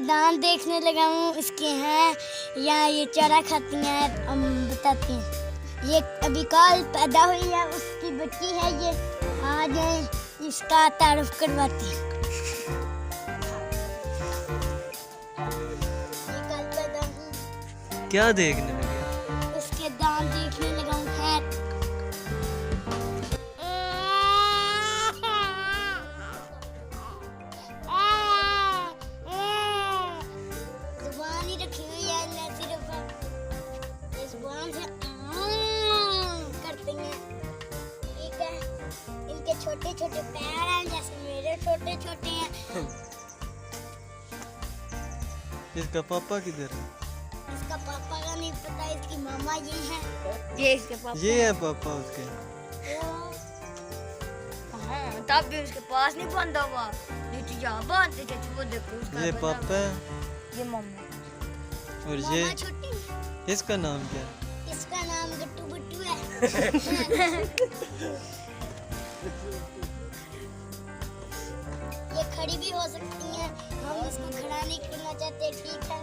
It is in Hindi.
दांत देखने लगा हूँ इसके हैं, या ये चारा खाती हैं, हम बताते हैं। ये अभी कल पैदा हुई है, उसकी बच्ची है ये, आ जाए इसका तारुफ करवाते हैं। ये कल पैदा हुई। क्या देखने लगे? इसके दांत देखने लगा हूँ, है जुबान ही रखी हुई है, मैं सिर्फ इस जुबान से करते हैं, ठीक है। इनके छोटे छोटे पैर हैं, जैसे मेरे छोटे छोटे हैं। इसका पापा किधर है? इसका पापा का नहीं पता, इसकी मामा ये है। ये इसके पापा, ये है पापा उसके। हाँ, तब भी उसके पास नहीं बंधा हुआ, नीचे जा बांधते थे, वो देखो उसका ये बंधा पापा है हुआ। ये मम्मा। और मामा ये छोटी, इसका नाम क्या है? इसका नाम गट्टू गुट्टू है। ये खड़ी भी हो सकती हैं, हम इसको खड़ा नहीं करना चाहते, ठीक है।